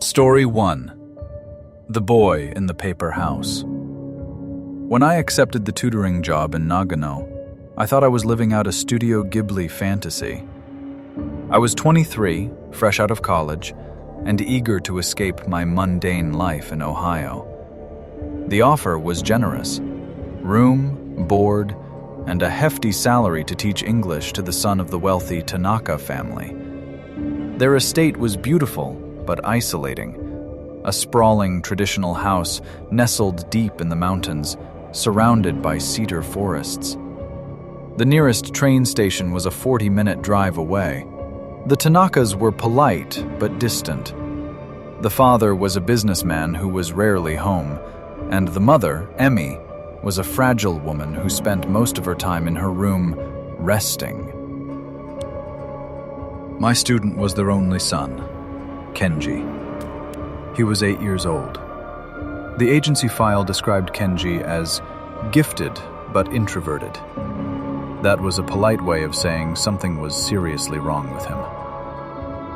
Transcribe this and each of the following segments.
Story 1. The Boy in the Paper House. When I accepted the tutoring job in Nagano, I thought I was living out a Studio Ghibli fantasy. I was 23, fresh out of college, and eager to escape my mundane life in Ohio. The offer was generous: room, board, and a hefty salary to teach English to the son of the wealthy Tanaka family. Their estate was beautiful, but isolating. A sprawling traditional house nestled deep in the mountains, surrounded by cedar forests. The nearest train station was a 40-minute drive away. The Tanakas were polite but distant. The father was a businessman who was rarely home, and the mother, Emmy, was a fragile woman who spent most of her time in her room resting. My student was their only son, Kenji. He was 8 years old. The agency file described Kenji as gifted but introverted. That was a polite way of saying something was seriously wrong with him.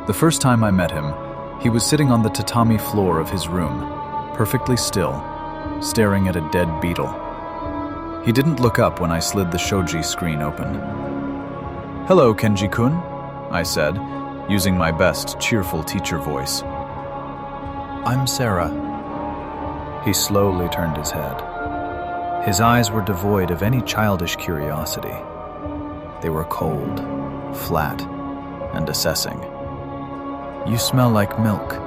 The first time I met him, he was sitting on the tatami floor of his room, perfectly still, staring at a dead beetle. He didn't look up when I slid the shoji screen open. "Hello, Kenji-kun," I said, using my best cheerful teacher voice. "I'm Sarah." He slowly turned his head. His eyes were devoid of any childish curiosity. They were cold, flat, and assessing. "You smell like milk,"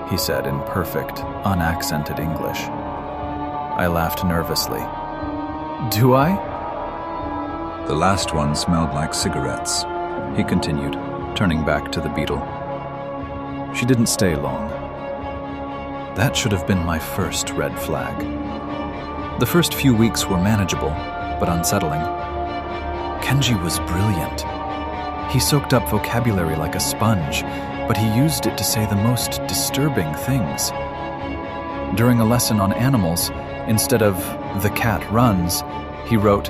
he said in perfect, unaccented English. I laughed nervously. "Do I?" "The last one smelled like cigarettes," he continued, turning back to the beetle. She didn't stay long. That should have been my first red flag. The first few weeks were manageable, but unsettling. Kenji was brilliant. He soaked up vocabulary like a sponge, but he used it to say the most disturbing things. During a lesson on animals, instead of "the cat runs," he wrote,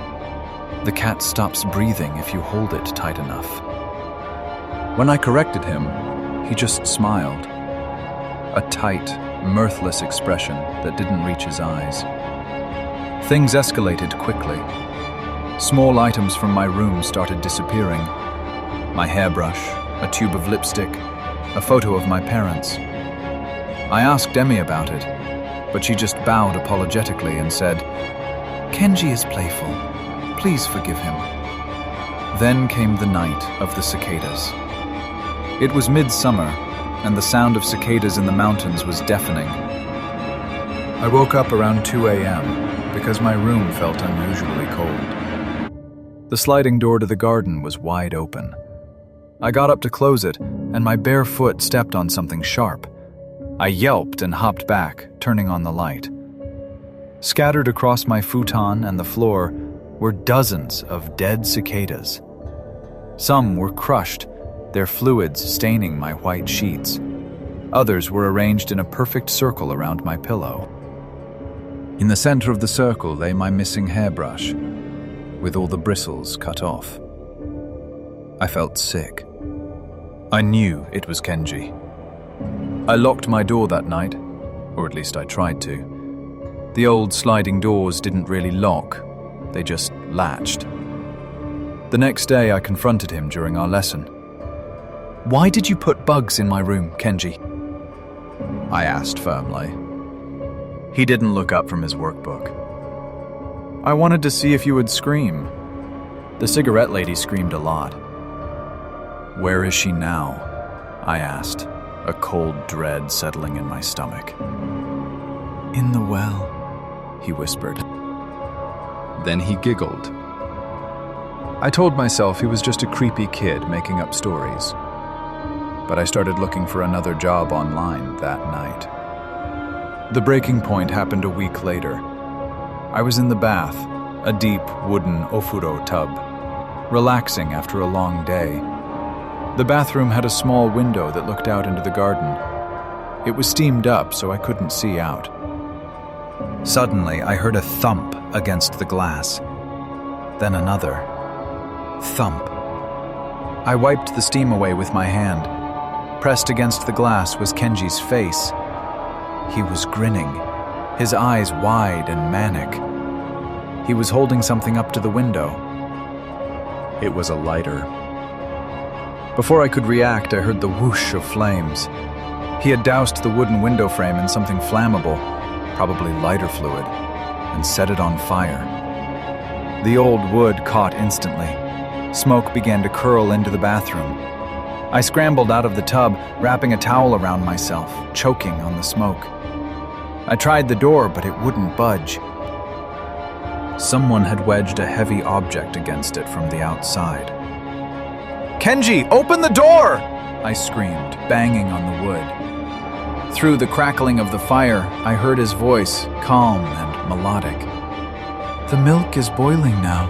"The cat stops breathing if you hold it tight enough." When I corrected him, he just smiled. A tight, mirthless expression that didn't reach his eyes. Things escalated quickly. Small items from my room started disappearing. My hairbrush, a tube of lipstick, a photo of my parents. I asked Emmy about it, but she just bowed apologetically and said, "Kenji is playful. Please forgive him." Then came the night of the cicadas. It was midsummer, and the sound of cicadas in the mountains was deafening. I woke up around 2 a.m. because my room felt unusually cold. The sliding door to the garden was wide open. I got up to close it, and my bare foot stepped on something sharp. I yelped and hopped back, turning on the light. Scattered across my futon and the floor were dozens of dead cicadas. Some were crushed, their fluids staining my white sheets. Others were arranged in a perfect circle around my pillow. In the center of the circle lay my missing hairbrush, with all the bristles cut off. I felt sick. I knew it was Kenji. I locked my door that night, or at least I tried to. The old sliding doors didn't really lock, they just latched. The next day I confronted him during our lesson. "Why did you put bugs in my room, Kenji?" I asked firmly. He didn't look up from his workbook. "I wanted to see if you would scream." The cigarette lady screamed a lot. "Where is she now?" I asked, a cold dread settling in my stomach. "In the well," he whispered. Then he giggled. I told myself he was just a creepy kid making up stories. But I started looking for another job online that night. The breaking point happened a week later. I was in the bath, a deep wooden ofuro tub, relaxing after a long day. The bathroom had a small window that looked out into the garden. It was steamed up, so I couldn't see out. Suddenly, I heard a thump against the glass. Then another. Thump. I wiped the steam away with my hand. Pressed against the glass was Kenji's face. He was grinning, his eyes wide and manic. He was holding something up to the window. It was a lighter. Before I could react, I heard the whoosh of flames. He had doused the wooden window frame in something flammable, probably lighter fluid, and set it on fire. The old wood caught instantly. Smoke began to curl into the bathroom. I scrambled out of the tub, wrapping a towel around myself, choking on the smoke. I tried the door, but it wouldn't budge. Someone had wedged a heavy object against it from the outside. "Kenji, open the door!" I screamed, banging on the wood. Through the crackling of the fire, I heard his voice, calm and melodic. "The milk is boiling now."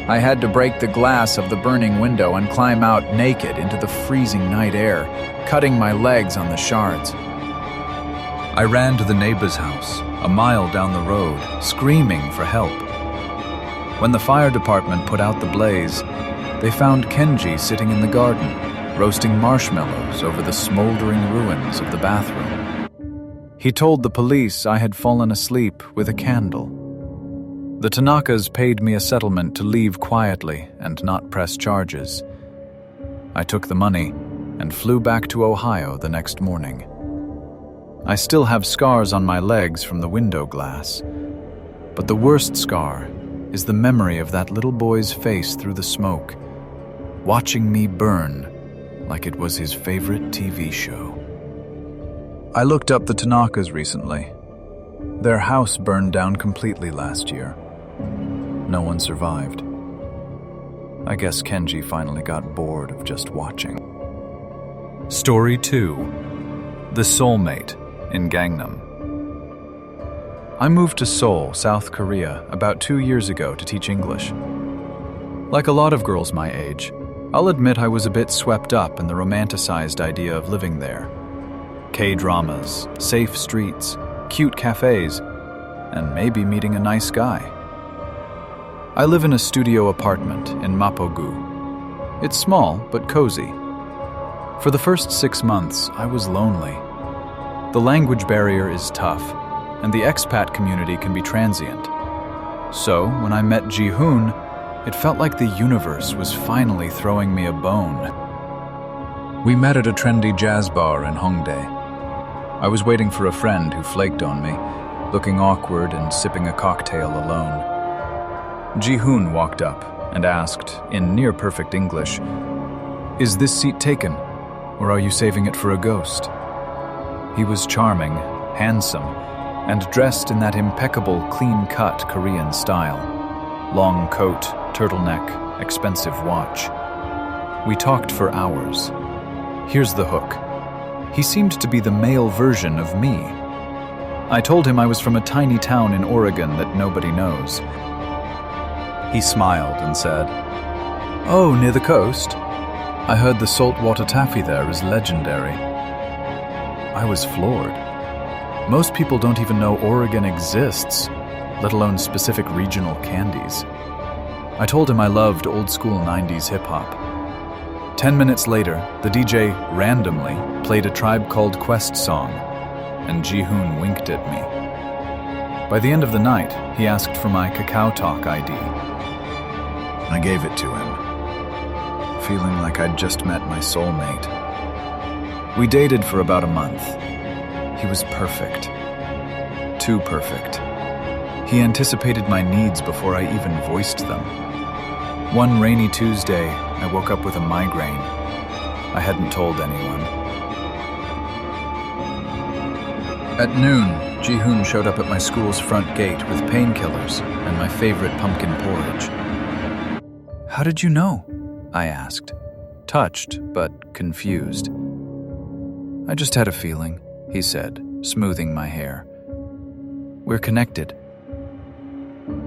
I had to break the glass of the burning window and climb out naked into the freezing night air, cutting my legs on the shards. I ran to the neighbor's house, a mile down the road, screaming for help. When the fire department put out the blaze, they found Kenji sitting in the garden, roasting marshmallows over the smoldering ruins of the bathroom. He told the police I had fallen asleep with a candle. The Tanakas paid me a settlement to leave quietly and not press charges. I took the money and flew back to Ohio the next morning. I still have scars on my legs from the window glass, but the worst scar is the memory of that little boy's face through the smoke, watching me burn like it was his favorite TV show. I looked up the Tanakas recently. Their house burned down completely last year. No one survived. I guess Kenji finally got bored of just watching. Story 2. The Soulmate in Gangnam. I moved to Seoul, South Korea, about 2 years ago to teach English. Like a lot of girls my age, I'll admit I was a bit swept up in the romanticized idea of living there. K-dramas, safe streets, cute cafes, and maybe meeting a nice guy. I live in a studio apartment in Mapogu. It's small, but cozy. For the first 6 months, I was lonely. The language barrier is tough, and the expat community can be transient. So, when I met Ji-hoon, it felt like the universe was finally throwing me a bone. We met at a trendy jazz bar in Hongdae. I was waiting for a friend who flaked on me, looking awkward and sipping a cocktail alone. Ji-hoon walked up and asked, in near-perfect English, "Is this seat taken, or are you saving it for a ghost?" He was charming, handsome, and dressed in that impeccable, clean-cut Korean style. Long coat, turtleneck, expensive watch. We talked for hours. Here's the hook. He seemed to be the male version of me. I told him I was from a tiny town in Oregon that nobody knows. He smiled and said, "Oh, near the coast? I heard the saltwater taffy there is legendary." I was floored. Most people don't even know Oregon exists, let alone specific regional candies. I told him I loved old-school 90s hip-hop. 10 minutes later, the DJ randomly played a Tribe Called Quest song, and Ji-hoon winked at me. By the end of the night, he asked for my Kakao Talk ID. I gave it to him, feeling like I'd just met my soulmate. We dated for about a month. He was perfect. Too perfect. He anticipated my needs before I even voiced them. One rainy Tuesday, I woke up with a migraine. I hadn't told anyone. At noon, Ji-hoon showed up at my school's front gate with painkillers and my favorite pumpkin porridge. "How did you know?" I asked, touched but confused. "I just had a feeling," he said, smoothing my hair. "We're connected."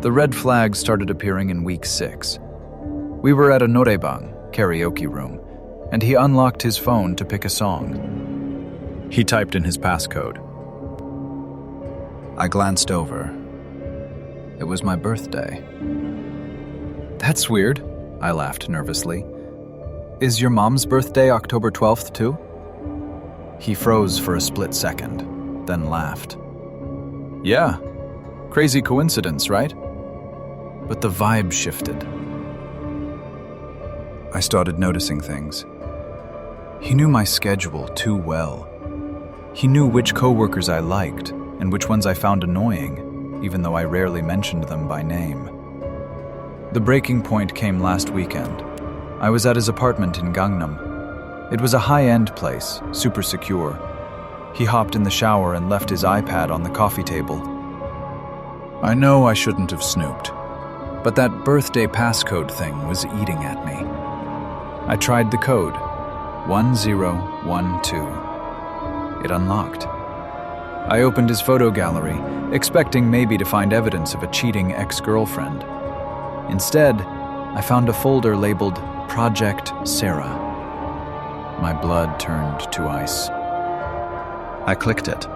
The red flags started appearing in week 6. We were at a norebang, karaoke room, and he unlocked his phone to pick a song. He typed in his passcode. I glanced over. It was my birthday. "That's weird," I laughed nervously. Is your mom's birthday October 12th too? He froze for a split second, then laughed. Yeah, crazy coincidence, right? But the vibe shifted. I started noticing things. He knew my schedule too well. He knew which coworkers I liked and which ones I found annoying, even though I rarely mentioned them by name. The breaking point came last weekend. I was at his apartment in Gangnam. It was a high-end place, super secure. He hopped in the shower and left his iPad on the coffee table. I know I shouldn't have snooped, but that birthday passcode thing was eating at me. I tried the code, 1012. It unlocked. I opened his photo gallery, expecting maybe to find evidence of a cheating ex-girlfriend. Instead, I found a folder labeled Project Sarah. My blood turned to ice. I clicked it.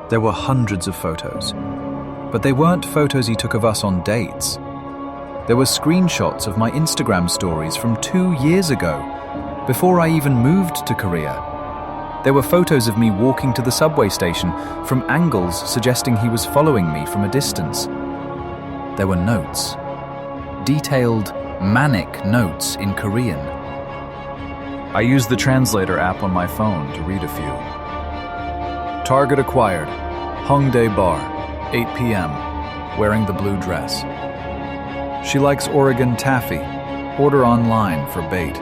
There were hundreds of photos, but they weren't photos he took of us on dates. There were screenshots of my Instagram stories from 2 years ago, before I even moved to Korea. There were photos of me walking to the subway station from angles suggesting he was following me from a distance. There were notes. Detailed, manic notes in Korean. I used the translator app on my phone to read a few. Target acquired. Hongdae Bar, 8 p.m., wearing the blue dress. She likes Oregon taffy. Order online for bait.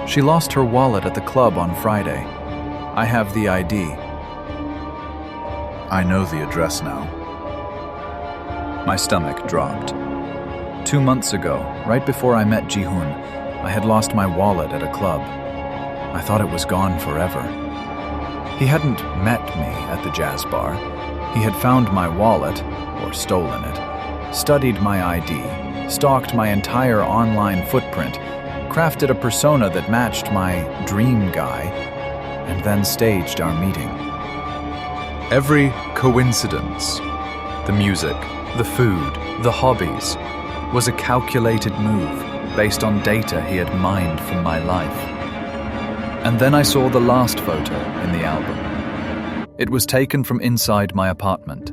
She lost her wallet at the club on Friday. I have the ID. I know the address now. My stomach dropped. 2 months ago, right before I met Ji-hoon, I had lost my wallet at a club. I thought it was gone forever. He hadn't met me at the jazz bar. He had found my wallet, or stolen it, studied my ID, stalked my entire online footprint, crafted a persona that matched my dream guy, and then staged our meeting. Every coincidence, the music, the food, the hobbies, was a calculated move based on data he had mined from my life. And then I saw the last photo in the album. It was taken from inside my apartment.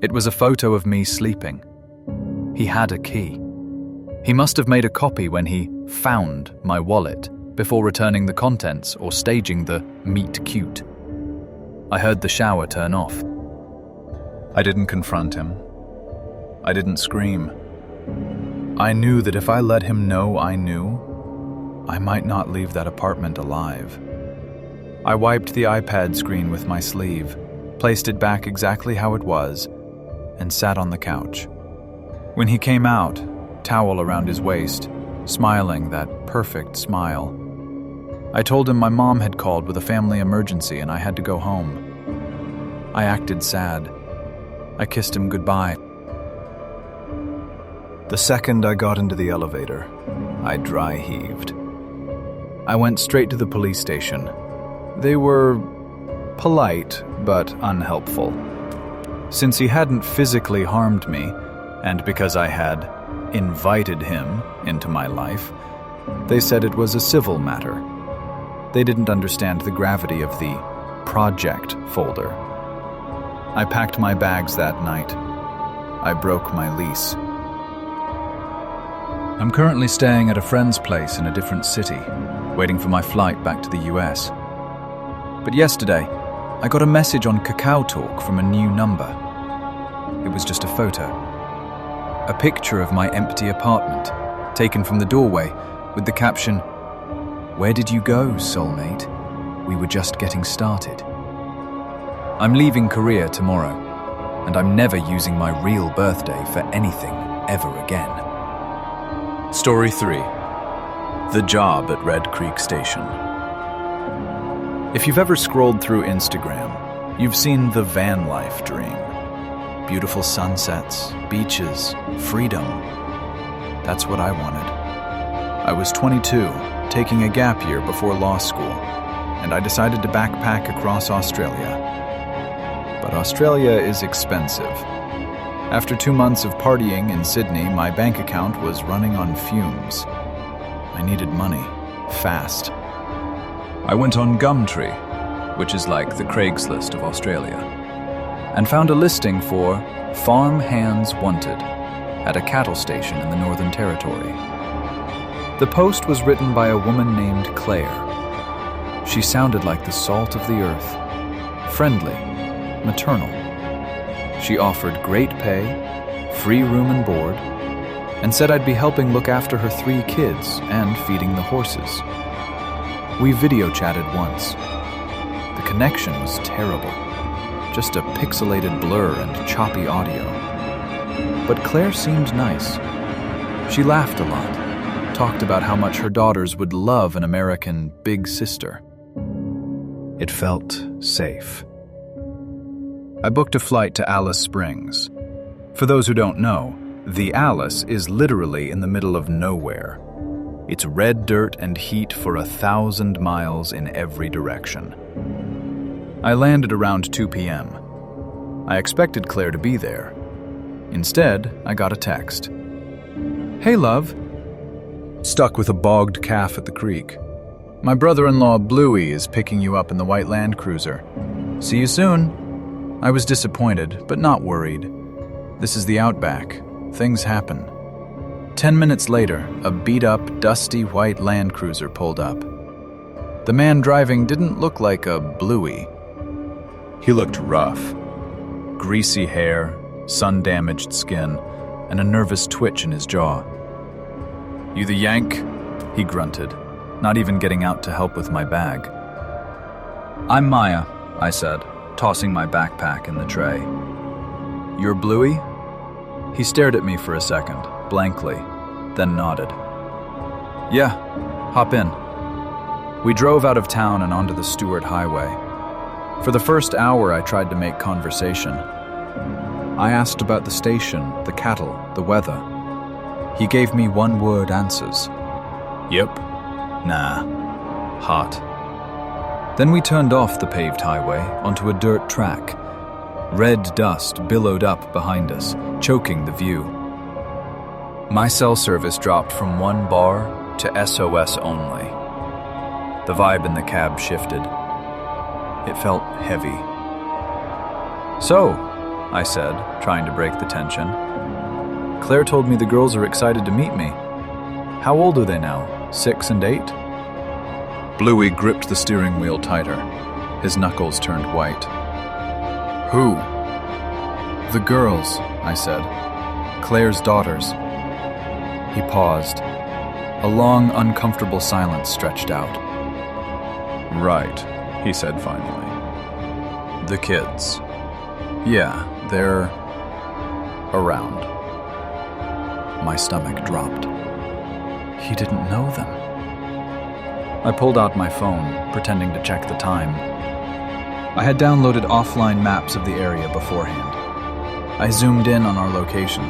It was a photo of me sleeping. He had a key. He must have made a copy when he found my wallet before returning the contents or staging the meet cute. I heard the shower turn off. I didn't confront him. I didn't scream. I knew that if I let him know I knew, I might not leave that apartment alive. I wiped the iPad screen with my sleeve, placed it back exactly how it was, and sat on the couch. When he came out, towel around his waist, smiling that perfect smile, I told him my mom had called with a family emergency and I had to go home. I acted sad. I kissed him goodbye. The second I got into the elevator, I dry heaved. I went straight to the police station. They were polite, but unhelpful. Since he hadn't physically harmed me, and because I had invited him into my life, they said it was a civil matter. They didn't understand the gravity of the project folder. I packed my bags that night. I broke my lease. I'm currently staying at a friend's place in a different city, waiting for my flight back to the US. But yesterday, I got a message on KakaoTalk from a new number. It was just a photo. A picture of my empty apartment, taken from the doorway, with the caption, "Where did you go, soulmate? We were just getting started." I'm leaving Korea tomorrow, and I'm never using my real birthday for anything ever again. Story 3. The job at Red Creek Station. If you've ever scrolled through Instagram, you've seen the van life dream. Beautiful sunsets, beaches, freedom. That's what I wanted. I was 22, taking a gap year before law school, and I decided to backpack across Australia. But Australia is expensive. After 2 months of partying in Sydney, my bank account was running on fumes. I I needed money. Fast. I went on Gumtree, which is like the Craigslist of Australia, and found a listing for farm hands wanted at a cattle station in the Northern Territory. The post was written by a woman named Claire. She sounded like the salt of the earth, friendly, maternal. She offered great pay, free room and board, and said I'd be helping look after her 3 kids and feeding the horses. We video chatted once. The connection was terrible, just a pixelated blur and choppy audio. But Claire seemed nice. She laughed a lot, talked about how much her daughters would love an American big sister. It felt safe. I booked a flight to Alice Springs. For those who don't know, the Alice is literally in the middle of nowhere. It's red dirt and heat for 1,000 miles in every direction. I landed around 2 p.m. I expected Claire to be there. Instead, I got a text. "Hey, love. Stuck with a bogged calf at the creek. My brother-in-law Bluey is picking you up in the white Land Cruiser. See you soon." I was disappointed, but not worried. This is the Outback. Things happen. 10 minutes later, a beat-up, dusty white Land Cruiser pulled up. The man driving didn't look like a Bluey. He looked rough. Greasy hair, sun-damaged skin, and a nervous twitch in his jaw. "You the Yank?" he grunted, not even getting out to help with my bag. "I'm Maya," I said, tossing my backpack in the tray. "You're Bluey?" He stared at me for a second, blankly, then nodded. "Yeah, hop in." We drove out of town and onto the Stewart Highway. For the first hour, I tried to make conversation. I asked about the station, the cattle, the weather. He gave me one-word answers. "Yep," "Nah," "Hot." Then we turned off the paved highway onto a dirt track. Red dust billowed up behind us, choking the view. My cell service dropped from 1 bar to SOS only. The vibe in the cab shifted. It felt heavy. "So," I said, trying to break the tension. "Claire told me the girls are excited to meet me. How old are they now? 6 and 8? Bluey gripped the steering wheel tighter. His knuckles turned white. "Who?" "The girls," I said. "Claire's daughters." He paused. A long, uncomfortable silence stretched out. "Right," he said finally. "The kids. Yeah, they're around." My stomach dropped. He didn't know them. I pulled out my phone, pretending to check the time. I had downloaded offline maps of the area beforehand. I zoomed in on our location.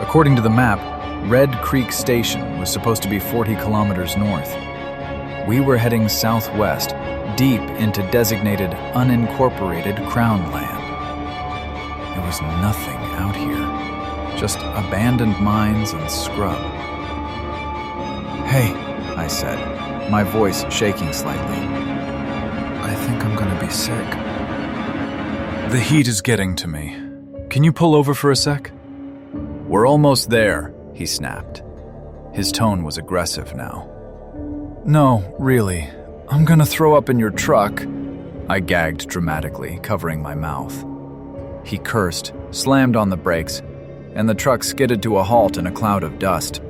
According to the map, Red Creek Station was supposed to be 40 kilometers north. We were heading southwest, deep into designated unincorporated Crown Land. There was nothing out here, just abandoned mines and scrub. "Hey," I said, my voice shaking slightly. "I think I'm gonna be sick." "The heat is getting to me. Can you pull over for a sec?" "We're almost there," he snapped. His tone was aggressive now. "No, really. I'm gonna throw up in your truck." I gagged dramatically, covering my mouth. He cursed, slammed on the brakes, and the truck skidded to a halt in a cloud of dust.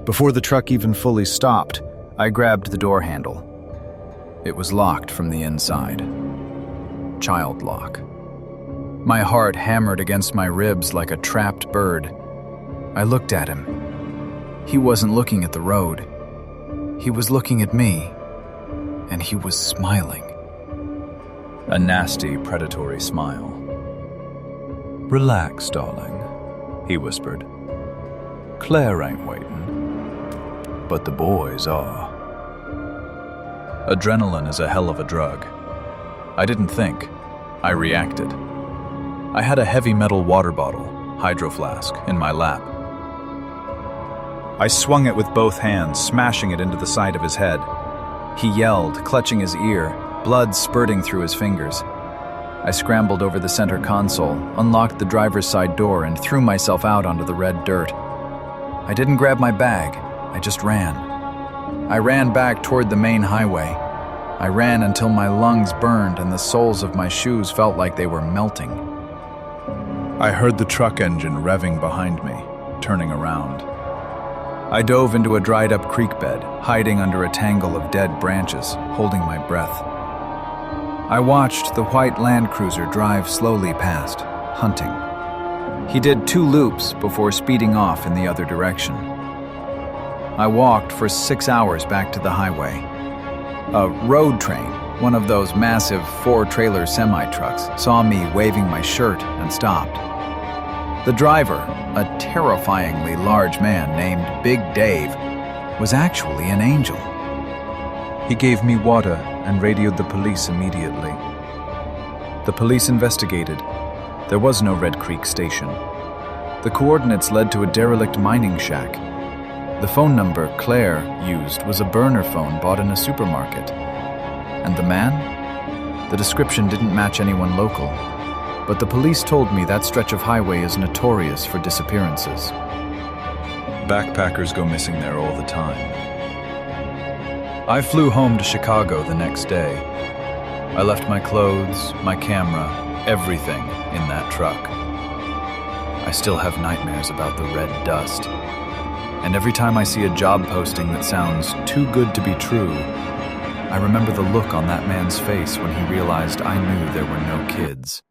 Before the truck even fully stopped, I grabbed the door handle. It was locked from the inside. Child lock. My heart hammered against my ribs like a trapped bird. I looked at him. He wasn't looking at the road. He was looking at me, and he was smiling. A nasty, predatory smile. "Relax, darling," he whispered. "Claire ain't waiting, but the boys are." Adrenaline is a hell of a drug. I didn't think. I reacted. I had a heavy metal water bottle, hydro flask, in my lap. I swung it with both hands, smashing it into the side of his head. He yelled, clutching his ear, blood spurting through his fingers. I scrambled over the center console, unlocked the driver's side door, and threw myself out onto the red dirt. I didn't grab my bag, I just ran. I ran back toward the main highway. I ran until my lungs burned and the soles of my shoes felt like they were melting. I heard the truck engine revving behind me, turning around. I dove into a dried-up creek bed, hiding under a tangle of dead branches, holding my breath. I watched the white Land Cruiser drive slowly past, hunting. He did 2 loops before speeding off in the other direction. I walked for 6 hours back to the highway. A road train, one of those massive 4-trailer semi-trucks, saw me waving my shirt and stopped. The driver, a terrifyingly large man named Big Dave, was actually an angel. He gave me water and radioed the police immediately. The police investigated. There was no Red Creek station. The coordinates led to a derelict mining shack. The phone number Claire used was a burner phone bought in a supermarket. And the man? The description didn't match anyone local. But the police told me that stretch of highway is notorious for disappearances. Backpackers go missing there all the time. I flew home to Chicago the next day. I left my clothes, my camera, everything in that truck. I still have nightmares about the red dust. And every time I see a job posting that sounds too good to be true, I remember the look on that man's face when he realized I knew there were no kids.